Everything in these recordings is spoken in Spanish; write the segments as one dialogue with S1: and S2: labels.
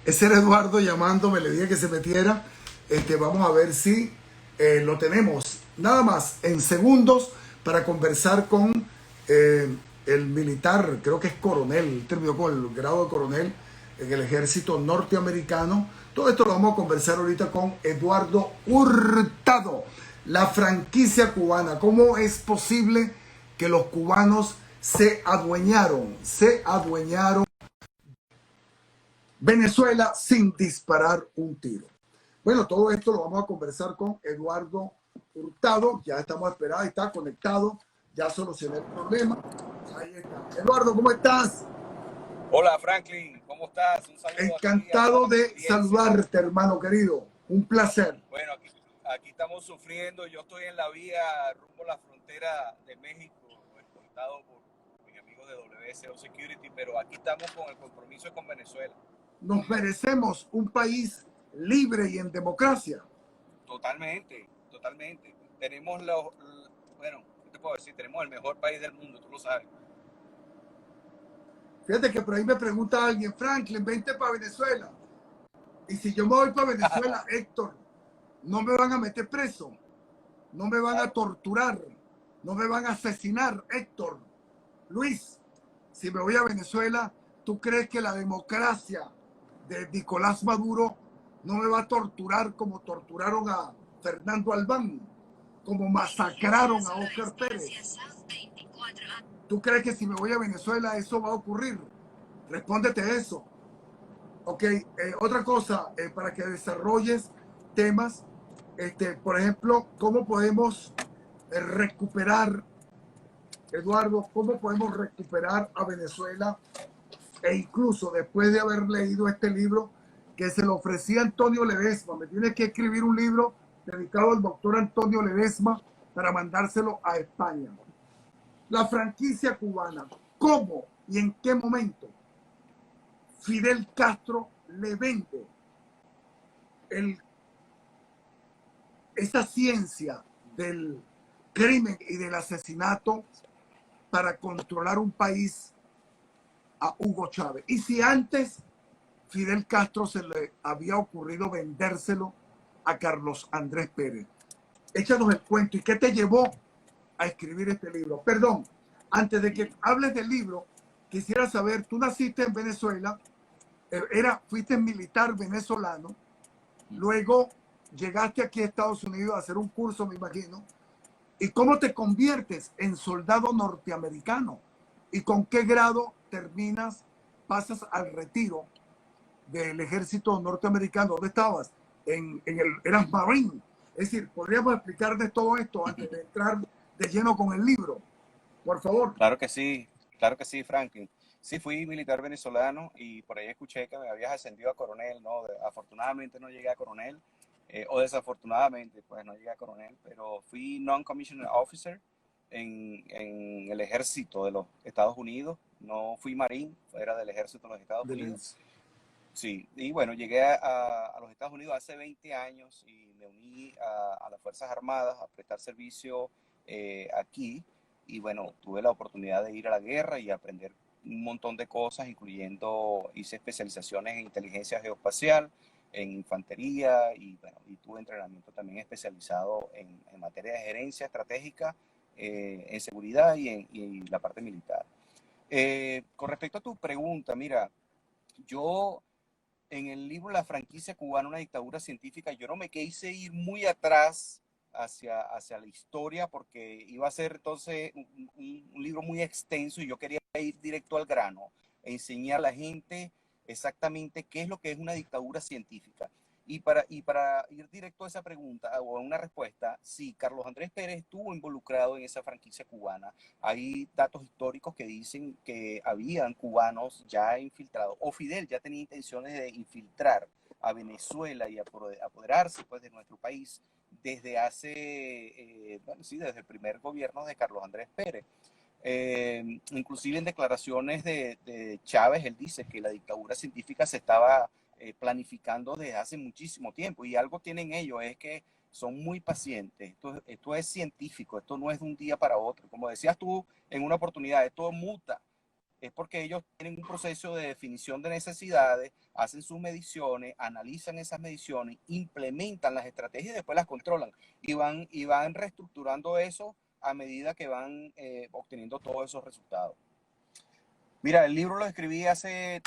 S1: Ese era Eduardo llamándome, le dije que se metiera. Vamos a ver si lo tenemos. Nada más en segundos para conversar con el militar, creo que es coronel, terminó con el grado de coronel en el ejército norteamericano. Todo esto lo vamos a conversar ahorita con Eduardo Hurtado. La franquicia cubana, ¿cómo es posible que los cubanos se adueñaron Venezuela sin disparar un tiro? Bueno, todo esto lo vamos a conversar con Eduardo Hurtado. Ya estamos esperados, está conectado. Ya solucioné el problema. Ahí está. Eduardo, ¿cómo estás?
S2: Hola Franklin, ¿cómo estás? Un saludo aquí a toda
S1: Encantado
S2: tu
S1: de
S2: audiencia.
S1: saludarte, hermano querido. Un placer.
S2: Bueno, aquí estamos sufriendo. Yo estoy en la vía rumbo a la frontera de México, escoltado por mis amigos de WSO Security, pero aquí estamos con el compromiso con Venezuela.
S1: Nos merecemos un país libre y en democracia.
S2: Totalmente, totalmente. Tenemos bueno, ¿qué te puedo decir? Tenemos el mejor país del mundo, tú lo sabes.
S1: Fíjate que por ahí me pregunta alguien, Franklin, vente para Venezuela. Y si yo me voy para Venezuela, Héctor, no me van a meter preso, no me van a
S2: Claro,
S1: torturar, no me van a asesinar, Héctor. Luis, si me voy a Venezuela, ¿tú crees que la democracia de Nicolás Maduro no me va a torturar como torturaron a Fernando Albán, como masacraron a Óscar Pérez? ¿Tú crees que si me voy a Venezuela eso va a ocurrir? Respóndete eso. Ok, otra cosa, para que desarrolles temas, por ejemplo, ¿cómo podemos recuperar, Eduardo, cómo podemos recuperar a Venezuela? E incluso después de haber leído este libro que se lo ofrecía Antonio Ledesma, me tiene que escribir un libro dedicado al doctor Antonio Ledesma para mandárselo a España. La franquicia cubana, ¿cómo y en qué momento Fidel Castro le vende el, esa ciencia del crimen y del asesinato para controlar un país a Hugo Chávez? Y si antes Fidel Castro se le había ocurrido vendérselo a Carlos Andrés Pérez. Échanos el cuento. ¿Y qué te llevó a escribir este libro? Perdón, antes de que hables del libro, quisiera saber, tú naciste en Venezuela, fuiste militar venezolano, luego llegaste aquí a Estados Unidos a hacer un curso, me imagino, ¿y cómo te conviertes en soldado norteamericano? ¿Y con qué grado terminas, pasas al retiro del ejército norteamericano? ¿Dónde estabas? Eras Marine. Es decir, podríamos explicarles todo esto antes de entrar de lleno con el libro, por favor.
S2: claro que sí, Franklin. Sí, fui militar venezolano y por ahí escuché que me habías ascendido a coronel, ¿no? Afortunadamente no llegué a coronel, o desafortunadamente, pues no llegué a coronel, pero fui non-commissioned officer en el ejército de los Estados Unidos. No fui marín, era del ejército de los Estados Unidos. Sí, y bueno, llegué a los Estados Unidos hace 20 años y me uní a las Fuerzas Armadas a prestar servicio aquí. Y bueno, tuve la oportunidad de ir a la guerra y aprender un montón de cosas, incluyendo, hice especializaciones en inteligencia geoespacial, en infantería y bueno, y tuve entrenamiento también especializado en materia de gerencia estratégica, en seguridad y la parte militar. Con respecto a tu pregunta, mira, yo en el libro La franquicia cubana, una dictadura científica, yo no me quise ir muy atrás hacia la historia porque iba a ser entonces un libro muy extenso y yo quería ir directo al grano, enseñar a la gente exactamente qué es lo que es una dictadura científica. Y para ir directo a esa pregunta o a una respuesta, sí, Carlos Andrés Pérez estuvo involucrado en esa franquicia cubana. Hay datos históricos que dicen que habían cubanos ya infiltrados, o Fidel ya tenía intenciones de infiltrar a Venezuela y apoderarse pues, de nuestro país desde bueno, sí, desde el primer gobierno de Carlos Andrés Pérez. Inclusive en declaraciones de Chávez, él dice que la dictadura científica se estaba planificando desde hace muchísimo tiempo y algo tienen ellos, es que son muy pacientes, esto es científico, esto no es de un día para otro. Como decías tú en una oportunidad, esto muta es porque ellos tienen un proceso de definición de necesidades, hacen sus mediciones, analizan esas mediciones, implementan las estrategias y después las controlan. Y van reestructurando eso a medida que van obteniendo todos esos resultados. Mira, el libro lo escribí hace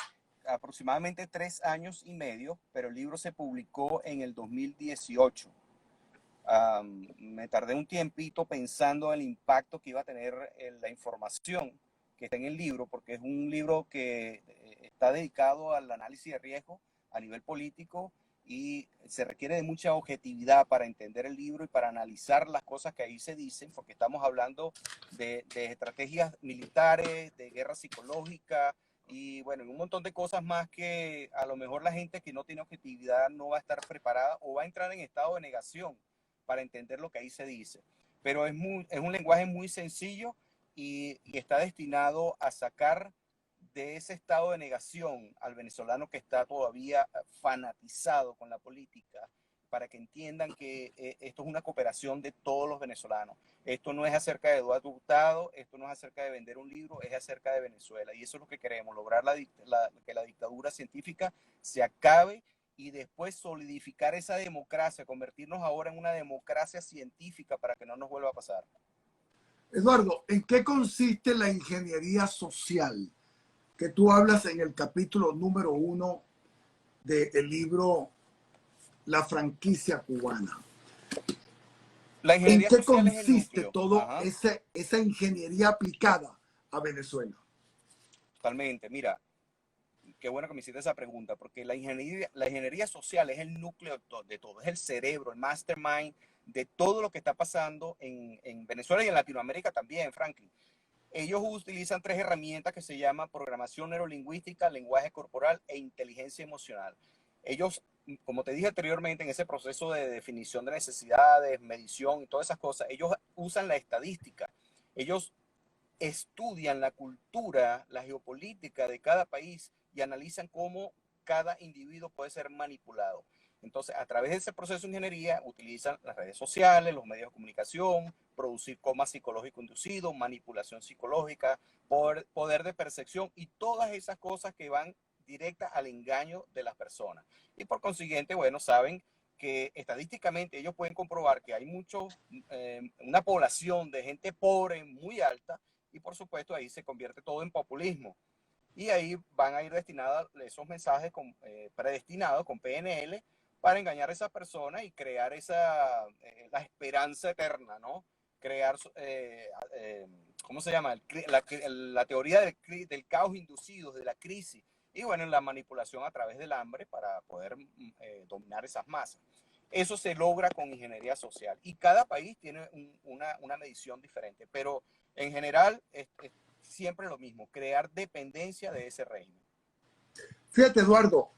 S2: aproximadamente 3 años y medio, pero el libro se publicó en el 2018. Me tardé un tiempito pensando en el impacto que iba a tener la información que está en el libro, porque es un libro que está dedicado al análisis de riesgo a nivel político y se requiere de mucha objetividad para entender el libro y para analizar las cosas que ahí se dicen, porque estamos hablando de estrategias militares, de guerra psicológica y bueno, un montón de cosas más que a lo mejor la gente que no tiene objetividad no va a estar preparada o va a entrar en estado de negación para entender lo que ahí se dice. Pero es un lenguaje muy sencillo y está destinado a sacar de ese estado de negación al venezolano que está todavía fanatizado con la política, para que entiendan que esto es una cooperación de todos los venezolanos. Esto no es acerca de Eduardo Hurtado, esto no es acerca de vender un libro, es acerca de Venezuela. Y eso es lo que queremos, lograr que la dictadura científica se acabe y después solidificar esa democracia, convertirnos ahora en una democracia científica para que no nos vuelva a pasar.
S1: Eduardo, ¿en qué consiste la ingeniería social que tú hablas en el capítulo número 1 del libro La franquicia cubana?
S2: La
S1: ¿En
S2: ingeniería
S1: qué
S2: social es el
S1: consiste
S2: núcleo.
S1: toda esa ingeniería aplicada a Venezuela?
S2: Totalmente. Mira, qué bueno que me hiciste esa pregunta, porque la ingeniería social es el núcleo de todo, es el cerebro, el mastermind de todo lo que está pasando en Venezuela y en Latinoamérica también, Franklin. Ellos utilizan 3 herramientas que se llaman programación neurolingüística, lenguaje corporal e inteligencia emocional. Ellos, como te dije anteriormente, en ese proceso de definición de necesidades, medición y todas esas cosas, ellos usan la estadística. Ellos estudian la cultura, la geopolítica de cada país y analizan cómo cada individuo puede ser manipulado. Entonces, a través de ese proceso de ingeniería, utilizan las redes sociales, los medios de comunicación, producir coma psicológico inducido, manipulación psicológica, poder de percepción y todas esas cosas que van directas al engaño de las personas. Y por consiguiente, bueno, saben que estadísticamente ellos pueden comprobar que hay una población de gente pobre muy alta y por supuesto ahí se convierte todo en populismo. Y ahí van a ir destinados esos mensajes predestinados con PNL para engañar a esa persona y crear la esperanza eterna, ¿no? Crear, ¿cómo se llama? La teoría del caos inducido, de la crisis. Y bueno, la manipulación a través del hambre para poder dominar esas masas. Eso se logra con ingeniería social. Y cada país tiene una medición diferente. Pero en general es siempre lo mismo, crear dependencia de ese régimen.
S1: Fíjate, Eduardo,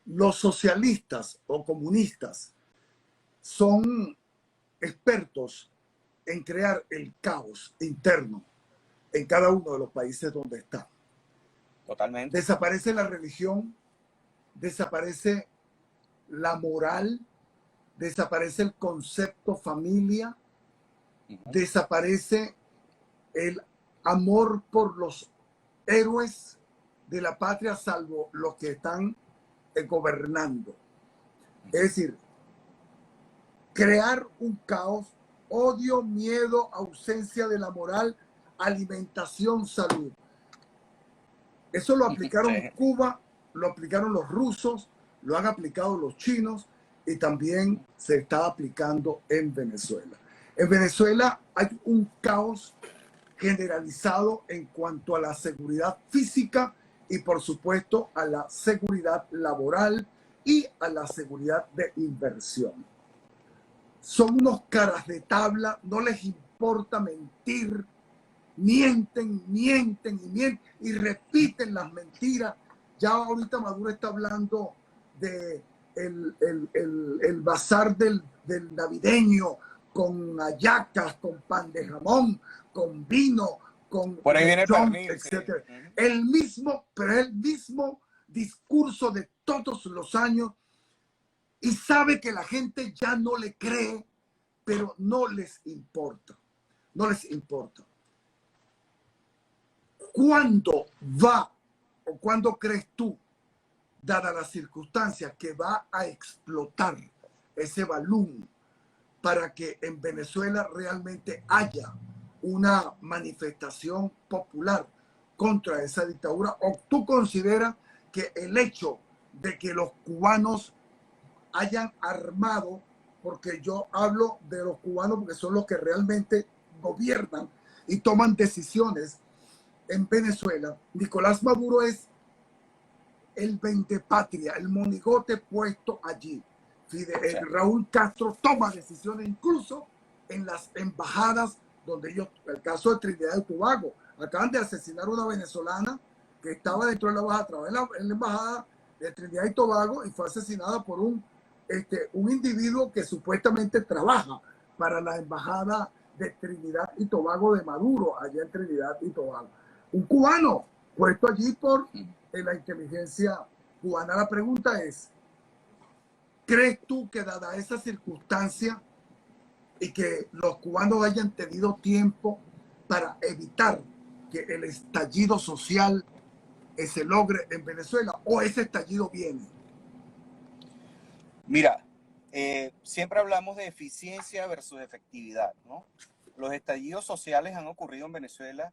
S1: los socialistas o comunistas son expertos en crear el caos interno en cada uno de los países donde están.
S2: Totalmente.
S1: Desaparece la religión, desaparece la moral, desaparece el concepto familia, desaparece el amor por los héroes de la patria, salvo los que están gobernando. Es decir, crear un caos, odio, miedo, ausencia de la moral, alimentación, salud. Eso lo aplicaron en Cuba, lo aplicaron los rusos, lo han aplicado los chinos y también se está aplicando en Venezuela. En Venezuela hay un caos generalizado en cuanto a la seguridad física y por supuesto a la seguridad laboral y a la seguridad de inversión. Son unos caras de tabla, no les importa mentir, mienten y repiten las mentiras. Ya ahorita Maduro está hablando de el bazar del navideño, con hallacas, con pan de jamón, con vino, con
S2: por ahí viene el pernil,
S1: etc. Sí. El mismo discurso de todos los años, y sabe que la gente ya no le cree, pero no les importa. No les importa. ¿cuándo va o cuándo crees tú, dadas las circunstancias, que va a explotar ese balón para que en Venezuela realmente haya una manifestación popular contra esa dictadura? ¿O tú consideras que el hecho de que los cubanos hayan armado, porque yo hablo de los cubanos porque son los que realmente gobiernan y toman decisiones en Venezuela, Nicolás Maduro es el vendepatria, el monigote puesto allí? Raúl Castro toma decisiones incluso en las embajadas donde ellos, el caso de Trinidad y Tobago, acaban de asesinar a una venezolana que estaba dentro de la embajada, trabajaba en la embajada de Trinidad y Tobago y fue asesinada por un individuo que supuestamente trabaja para la embajada de Trinidad y Tobago de Maduro, allá en Trinidad y Tobago. Un cubano puesto allí por la inteligencia cubana. La pregunta es, ¿crees tú que dada esa circunstancia y que los cubanos hayan tenido tiempo para evitar que el estallido social se logre en Venezuela, o ese estallido viene?
S2: Mira, siempre hablamos de eficiencia versus efectividad, ¿no? Los estallidos sociales han ocurrido en Venezuela,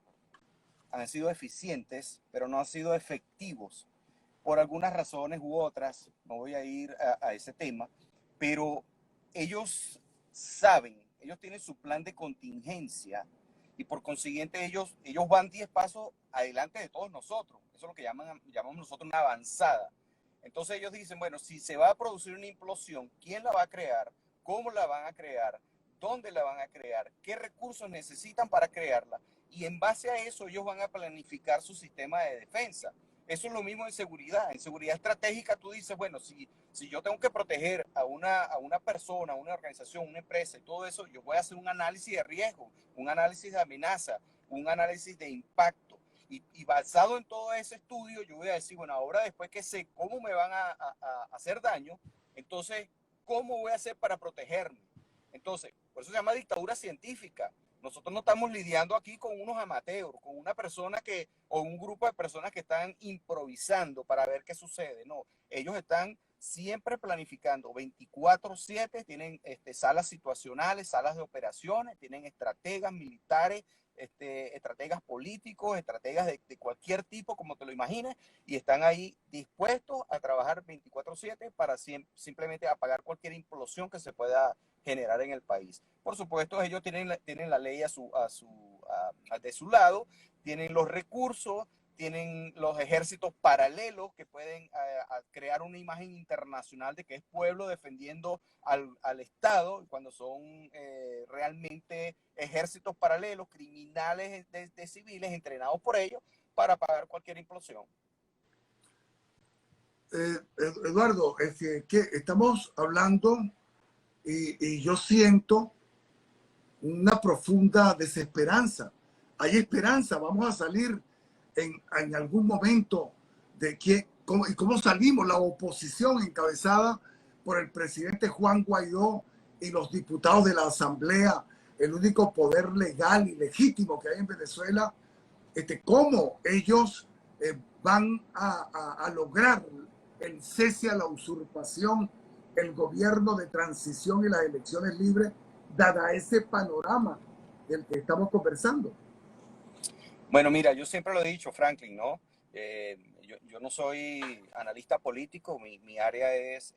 S2: han sido eficientes, pero no han sido efectivos por algunas razones u otras. No voy a ir a ese tema, pero ellos saben, ellos tienen su plan de contingencia y por consiguiente ellos van 10 pasos adelante de todos nosotros. Eso es lo que llamamos nosotros una avanzada. Entonces ellos dicen, bueno, si se va a producir una implosión, ¿quién la va a crear? ¿Cómo la van a crear? ¿Dónde la van a crear? ¿Qué recursos necesitan para crearla? Y en base a eso ellos van a planificar su sistema de defensa. Eso es lo mismo en seguridad. En seguridad estratégica tú dices, bueno, si yo tengo que proteger a una persona, a una organización, una empresa y todo eso, yo voy a hacer un análisis de riesgo, un análisis de amenaza, un análisis de impacto. Y basado en todo ese estudio, yo voy a decir, bueno, ahora después que sé cómo me van a hacer daño, entonces, ¿cómo voy a hacer para protegerme? Entonces, por eso se llama dictadura científica. Nosotros no estamos lidiando aquí con unos amateurs, con una persona o un grupo de personas que están improvisando para ver qué sucede. No, ellos están siempre planificando 24/7, tienen salas situacionales, salas de operaciones, tienen estrategas militares, estrategas políticos, estrategas de cualquier tipo, como te lo imagines, y están ahí dispuestos a trabajar 24/7 para simplemente apagar cualquier implosión que se pueda generar en el país. Por supuesto, ellos tienen la ley de su lado, tienen los recursos, tienen los ejércitos paralelos que pueden crear una imagen internacional de que es pueblo defendiendo al Estado, cuando son realmente ejércitos paralelos, criminales de civiles entrenados por ellos para apagar cualquier implosión.
S1: Eduardo, es que estamos hablando y yo siento una profunda desesperanza. Hay esperanza, vamos a salir en algún momento de cómo salimos la oposición encabezada por el presidente Juan Guaidó y los diputados de la Asamblea, el único poder legal y legítimo que hay en Venezuela, cómo ellos van a lograr el cese a la usurpación, el gobierno de transición y las elecciones libres, dada ese panorama del que estamos conversando.
S2: Bueno, mira, yo siempre lo he dicho, Franklin, ¿no? Yo no soy analista político, mi área es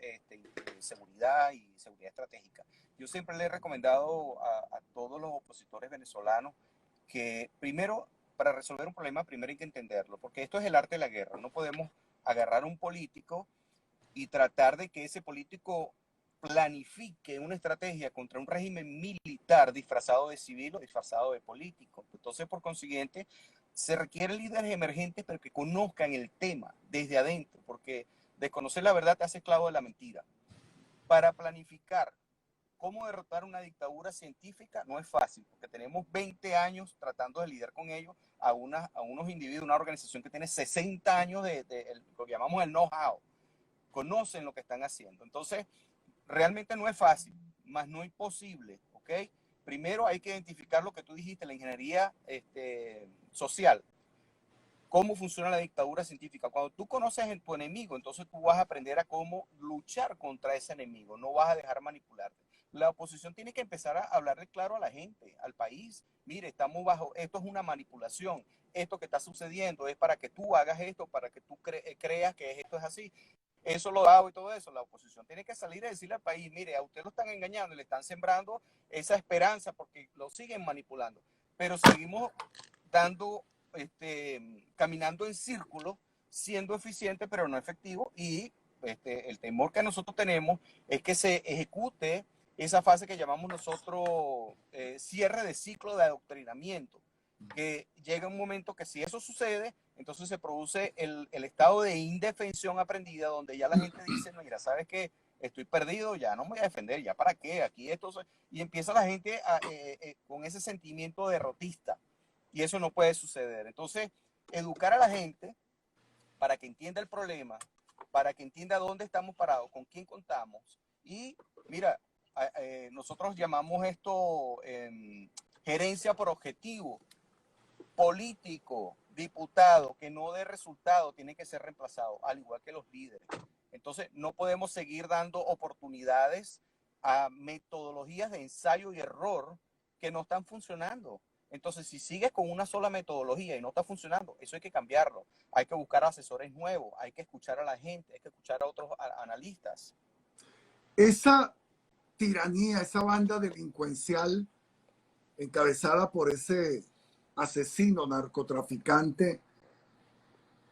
S2: seguridad y seguridad estratégica. Yo siempre le he recomendado a todos los opositores venezolanos que primero, para resolver un problema, primero hay que entenderlo, porque esto es el arte de la guerra. No podemos agarrar a un político y tratar de que ese político planifique una estrategia contra un régimen militar disfrazado de civil o disfrazado de político. Entonces, por consiguiente, se requieren líderes emergentes, pero que conozcan el tema desde adentro, porque desconocer la verdad te hace esclavo de la mentira. Para planificar cómo derrotar una dictadura científica no es fácil, porque tenemos 20 años tratando de lidiar con ellos a unos individuos, una organización que tiene 60 años de lo que llamamos el know-how. Conocen lo que están haciendo. Entonces, realmente no es fácil, más no imposible, ¿ok? Primero hay que identificar lo que tú dijiste, la ingeniería social. cómo funciona la dictadura científica. Cuando tú conoces a tu enemigo, entonces tú vas a aprender a cómo luchar contra ese enemigo, no vas a dejar manipularte. La oposición tiene que empezar a hablarle claro a la gente, al país. Mire, estamos bajo, esto es una manipulación, esto que está sucediendo es para que tú hagas esto, para que tú creas que esto es así. Eso lo hago y todo eso. La oposición tiene que salir y decirle al país, mire, a usted lo están engañando y le están sembrando esa esperanza porque lo siguen manipulando. Pero seguimos dando, caminando en círculo, siendo eficiente pero no efectivo, y el temor que nosotros tenemos es que se ejecute esa fase que llamamos nosotros cierre de ciclo de adoctrinamiento, que llega un momento que si eso sucede, entonces se produce el estado de indefensión aprendida, donde ya la gente dice, no, mira, ¿sabes qué? Estoy perdido, ya no me voy a defender, ya para qué, aquí esto, y empieza la gente con ese sentimiento derrotista, y eso no puede suceder. Entonces, educar a la gente para que entienda el problema, para que entienda dónde estamos parados, con quién contamos, y mira, nosotros llamamos esto gerencia por objetivo. Político, diputado que no dé resultado tiene que ser reemplazado, al igual que los líderes. Entonces, no podemos seguir dando oportunidades a metodologías de ensayo y error que no están funcionando. Entonces, si sigues con una sola metodología y no está funcionando, eso hay que cambiarlo. Hay que buscar asesores nuevos, hay que escuchar a la gente, hay que escuchar a otros analistas.
S1: Esa tiranía, esa banda delincuencial encabezada por ese asesino narcotraficante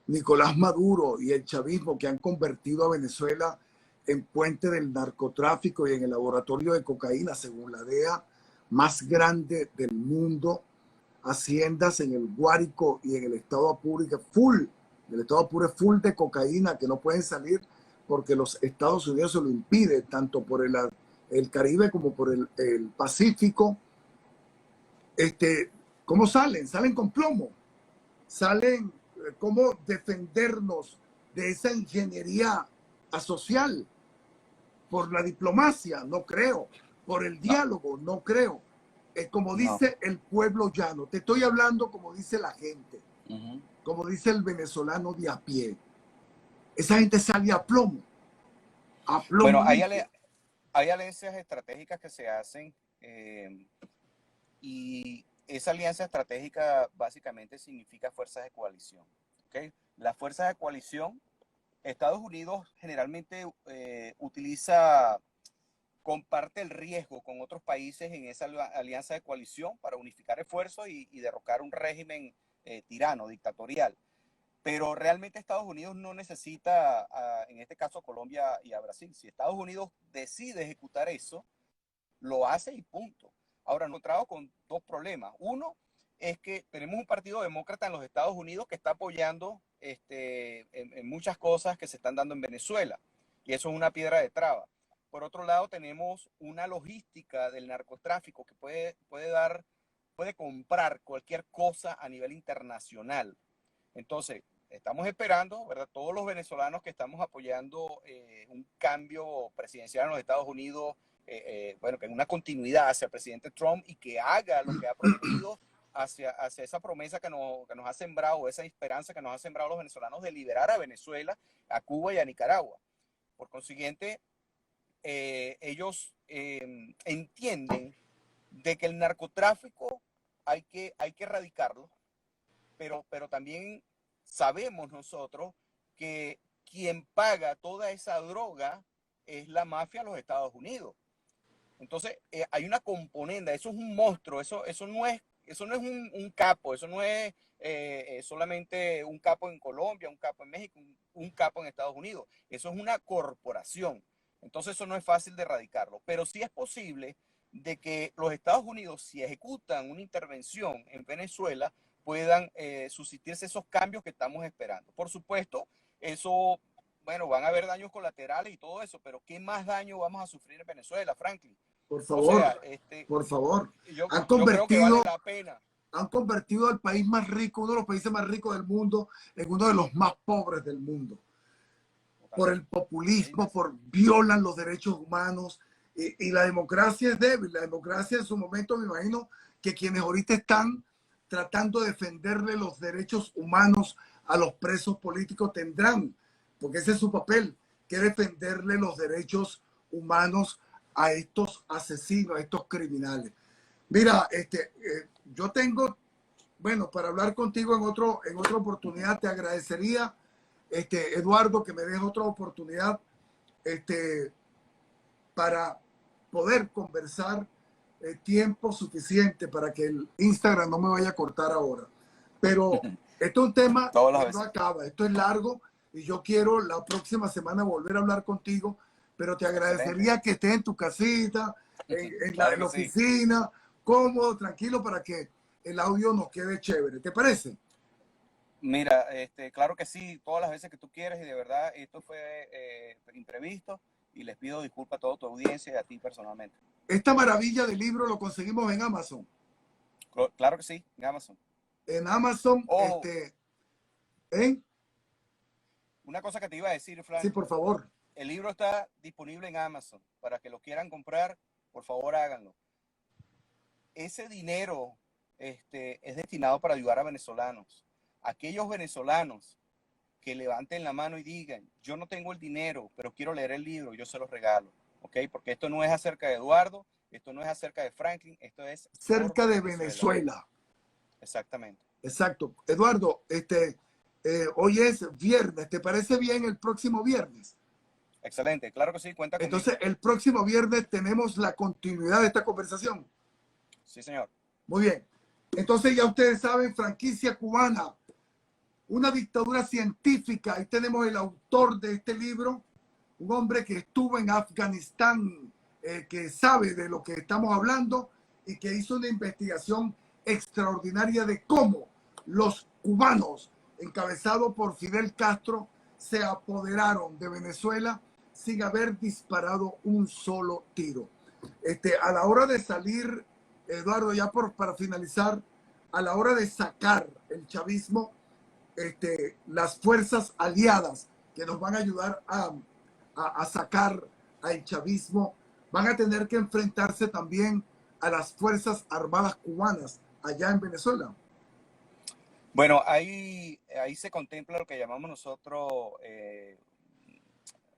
S1: Nicolás Maduro y el chavismo, que han convertido a Venezuela en puente del narcotráfico y en el laboratorio de cocaína, según la DEA, más grande del mundo, haciendas en el Guárico y en el estado Apure, el estado Apure full de cocaína que no pueden salir porque los Estados Unidos se lo impiden, tanto por el Caribe como por el Pacífico. ¿Cómo salen? Salen con plomo, salen cómo defendernos de esa ingeniería asocial. Por la diplomacia, no creo. Por el diálogo, no creo. Como dice el pueblo llano, te estoy hablando como dice la gente, como dice el venezolano de a pie. Esa gente sale a plomo. A plomo.
S2: Bueno, hay alianzas estratégicas que se hacen y esa alianza estratégica básicamente significa fuerzas de coalición. ¿Okay? Las fuerzas de coalición, Estados Unidos generalmente comparte el riesgo con otros países en esa alianza de coalición para unificar esfuerzos y derrocar un régimen tirano, dictatorial. Pero realmente Estados Unidos no necesita, en este caso, a Colombia y a Brasil. Si Estados Unidos decide ejecutar eso, lo hace y punto. Ahora, nos encontramos con dos problemas. Uno es que tenemos un partido demócrata en los Estados Unidos que está apoyando en muchas cosas que se están dando en Venezuela, y eso es una piedra de traba. Por otro lado, tenemos una logística del narcotráfico que puede comprar cualquier cosa a nivel internacional. Entonces, estamos esperando, ¿verdad? Todos los venezolanos que estamos apoyando un cambio presidencial en los Estados Unidos, bueno, que en una continuidad hacia el presidente Trump y que haga lo que ha prometido hacia esa promesa que nos ha sembrado, esa esperanza que nos ha sembrado los venezolanos de liberar a Venezuela, a Cuba y a Nicaragua. Por consiguiente, ellos entienden de que el narcotráfico hay que erradicarlo, pero también sabemos nosotros que quien paga toda esa droga es la mafia de los Estados Unidos. Entonces, hay una componenda, eso es un monstruo, eso no es un capo, eso no es solamente un capo en Colombia, un capo en México, un capo en Estados Unidos, eso es una corporación. Entonces, eso no es fácil de erradicarlo, pero sí es posible de que los Estados Unidos, si ejecutan una intervención en Venezuela, puedan suscitarse esos cambios que estamos esperando. Por supuesto, eso, bueno, van a haber daños colaterales y todo eso, pero ¿qué más daño vamos a sufrir en Venezuela, Franklin?
S1: Por favor,
S2: o sea,
S1: por favor.
S2: Yo creo que vale la pena.
S1: Han convertido al país más rico, uno de los países más ricos del mundo, en uno de los más pobres del mundo. Por el populismo, violan los derechos humanos y la democracia es débil. La democracia en su momento, me imagino que quienes ahorita están tratando de defenderle los derechos humanos a los presos políticos tendrán, porque ese es su papel, que defenderle los derechos humanos a estos asesinos, a estos criminales. Mira, yo tengo, bueno, para hablar contigo en otra oportunidad, te agradecería, Eduardo, que me des otra oportunidad para poder conversar tiempo suficiente para que el Instagram no me vaya a cortar ahora. Pero esto es un tema que no acaba, esto es largo y yo quiero la próxima semana volver a hablar contigo, pero te agradecería que estés en tu casita, en la oficina, cómodo, tranquilo, para que el audio nos quede chévere. ¿Te parece?
S2: Mira, claro que sí, todas las veces que tú quieres, y de verdad esto fue imprevisto, y les pido disculpas a toda tu audiencia y a ti personalmente.
S1: Esta maravilla de libro lo conseguimos en Amazon.
S2: Claro que sí, en Amazon.
S1: En Amazon,
S2: Ojo, una cosa que te iba a decir, Frank.
S1: Sí, por favor.
S2: El libro está disponible en Amazon. Para que lo quieran comprar, por favor háganlo. Ese dinero es destinado para ayudar a venezolanos. Aquellos venezolanos que levanten la mano y digan, yo no tengo el dinero, pero quiero leer el libro, yo se los regalo. ¿Ok? Porque esto no es acerca de Eduardo, esto no es acerca de Franklin, esto es
S1: cerca de Venezuela.
S2: Exactamente.
S1: Exacto. Eduardo, hoy es viernes, ¿te parece bien el próximo viernes?
S2: Excelente, claro que sí, cuenta conmigo.
S1: Entonces, el próximo viernes tenemos la continuidad de esta conversación.
S2: Sí, señor.
S1: Muy bien. Entonces, ya ustedes saben, franquicia cubana, una dictadura científica. Ahí tenemos el autor de este libro, un hombre que estuvo en Afganistán, que sabe de lo que estamos hablando y que hizo una investigación extraordinaria de cómo los cubanos, encabezados por Fidel Castro, se apoderaron de Venezuela sin haber disparado un solo tiro. A la hora de salir, Eduardo, ya para finalizar, a la hora de sacar el chavismo, las fuerzas aliadas que nos van a ayudar a sacar al chavismo van a tener que enfrentarse también a las Fuerzas Armadas cubanas allá en Venezuela.
S2: Bueno, ahí se contempla lo que llamamos nosotros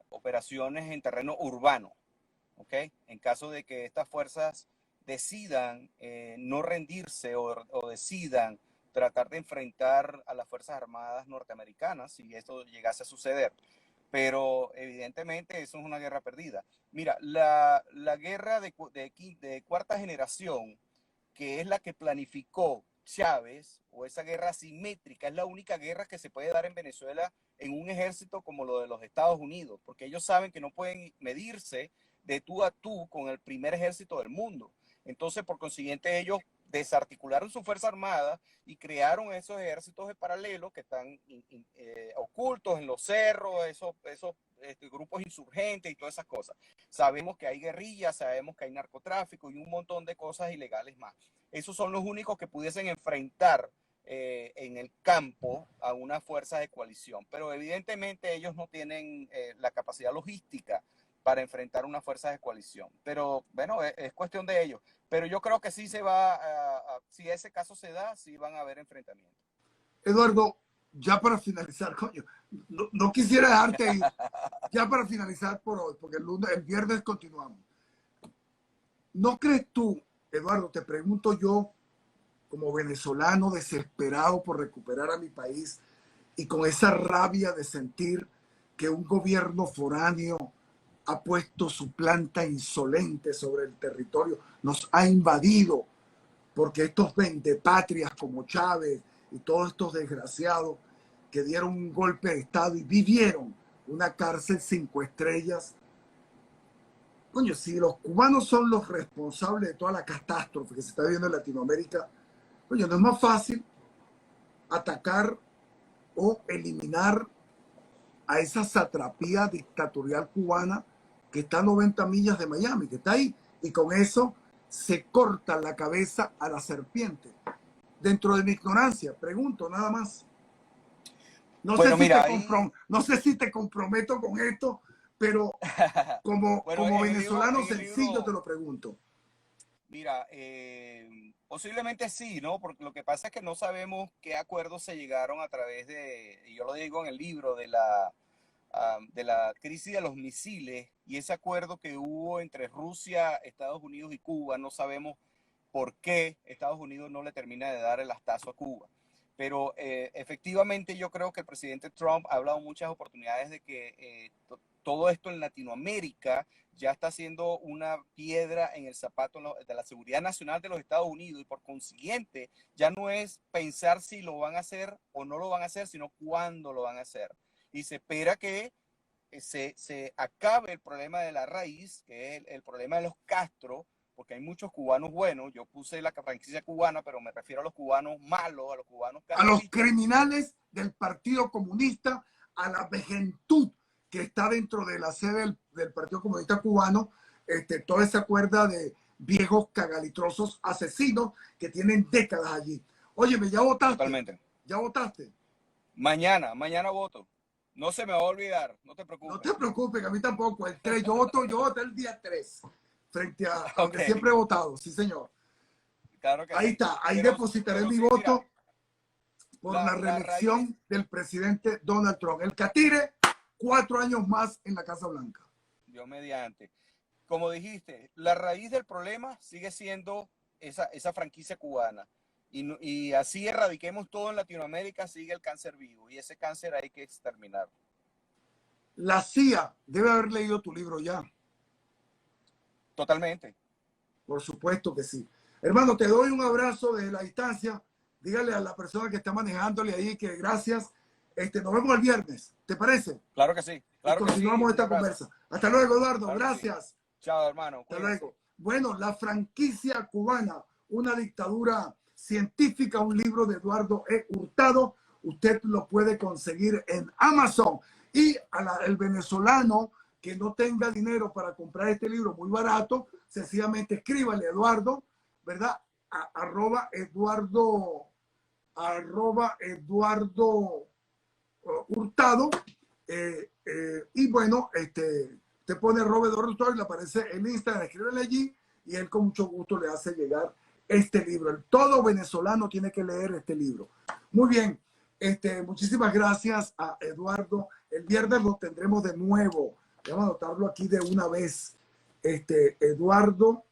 S2: operaciones en terreno urbano, ¿ok? En caso de que estas fuerzas decidan no rendirse o decidan tratar de enfrentar a las Fuerzas Armadas norteamericanas, si esto llegase a suceder. Pero evidentemente eso es una guerra perdida. Mira, la guerra de cuarta generación, que es la que planificó Chávez, o esa guerra asimétrica, es la única guerra que se puede dar en Venezuela en un ejército como lo de los Estados Unidos, porque ellos saben que no pueden medirse de tú a tú con el primer ejército del mundo. Entonces, por consiguiente, ellos desarticularon su fuerza armada y crearon esos ejércitos paralelos que están ocultos en los cerros, esos grupos insurgentes y todas esas cosas. Sabemos que hay guerrillas, sabemos que hay narcotráfico y un montón de cosas ilegales más. Esos son los únicos que pudiesen enfrentar en el campo a una fuerza de coalición. Pero evidentemente ellos no tienen la capacidad logística para enfrentar una fuerza de coalición. Pero bueno, es cuestión de ellos. Pero yo creo que sí se va, si ese caso se da, sí van a haber enfrentamientos.
S1: Eduardo, ya para finalizar, coño, no quisiera dejarte ir. Ya para finalizar por hoy, porque el viernes continuamos. ¿No crees tú, Eduardo, te pregunto yo, como venezolano desesperado por recuperar a mi país y con esa rabia de sentir que un gobierno foráneo ha puesto su planta insolente sobre el territorio, nos ha invadido, porque estos vendepatrias como Chávez y todos estos desgraciados que dieron un golpe de Estado y vivieron una cárcel 5 estrellas? Coño, si los cubanos son los responsables de toda la catástrofe que se está viviendo en Latinoamérica, coño, no es más fácil atacar o eliminar a esa satrapía dictatorial cubana que está a 90 millas de Miami, que está ahí, y con eso se corta la cabeza a la serpiente. Dentro de mi ignorancia, pregunto nada más. No, bueno, no sé si te comprometo con esto, pero como, bueno, como venezolano sencillo te lo pregunto.
S2: Mira, posiblemente sí, ¿no? Porque lo que pasa es que no sabemos qué acuerdos se llegaron a través de, y yo lo digo en el libro, de la crisis de los misiles y ese acuerdo que hubo entre Rusia, Estados Unidos y Cuba. No sabemos por qué Estados Unidos no le termina de dar el astazo a Cuba. Pero efectivamente yo creo que el presidente Trump ha hablado muchas oportunidades de que todo esto en Latinoamérica ya está siendo una piedra en el zapato de la seguridad nacional de los Estados Unidos y por consiguiente ya no es pensar si lo van a hacer o no lo van a hacer, sino cuándo lo van a hacer. Y se espera que se acabe el problema de la raíz, que es el problema de los Castro, porque hay muchos cubanos buenos. Yo puse la franquicia cubana, pero me refiero a los cubanos malos, a los cubanos
S1: A los
S2: castristas.
S1: criminales del Partido Comunista, a la vejentud que está dentro de la sede del Partido Comunista Cubano, toda esa cuerda de viejos cagalitrosos asesinos que tienen décadas allí. Óyeme, ¿ya votaste?
S2: Totalmente.
S1: ¿Ya votaste?
S2: Mañana voto. No se me va a olvidar, no te preocupes.
S1: No te preocupes, que a mí tampoco. El 3, yo voté el día 3, frente a donde
S2: Okay.
S1: siempre he votado, sí señor.
S2: Claro que
S1: Ahí
S2: sí.
S1: está, ahí depositaré mi
S2: sí,
S1: voto
S2: mira,
S1: por la reelección
S2: raíz
S1: del presidente Donald Trump. El Catire, 4 años más en la Casa Blanca.
S2: Dios mediante. Como dijiste, la raíz del problema sigue siendo esa franquicia cubana. Y así erradiquemos todo en Latinoamérica, sigue el cáncer vivo. Y ese cáncer hay que exterminar.
S1: La CIA debe haber leído tu libro ya.
S2: Totalmente.
S1: Por supuesto que sí. Hermano, te doy un abrazo desde la distancia. Dígale a la persona que está manejándole ahí que gracias. Nos vemos el viernes. ¿Te parece?
S2: Claro que sí. Claro
S1: y continuamos esta conversa. Hasta luego, Eduardo.
S2: Claro
S1: gracias.
S2: Sí. Chao, hermano.
S1: Hasta luego. Bueno, la franquicia cubana, una dictadura científica, un libro de Eduardo E. Hurtado. Usted lo puede conseguir en Amazon. Y el venezolano que no tenga dinero para comprar este libro muy barato, sencillamente escríbale a Eduardo, ¿verdad? @Eduardo Hurtado. Y bueno, te pone Robert Hurtado y le aparece en Instagram, escríbele allí y él con mucho gusto le hace llegar este libro. Todo venezolano tiene que leer este libro. Muy bien, muchísimas gracias a Eduardo. El viernes lo tendremos de nuevo. Vamos a anotarlo aquí de una vez. Eduardo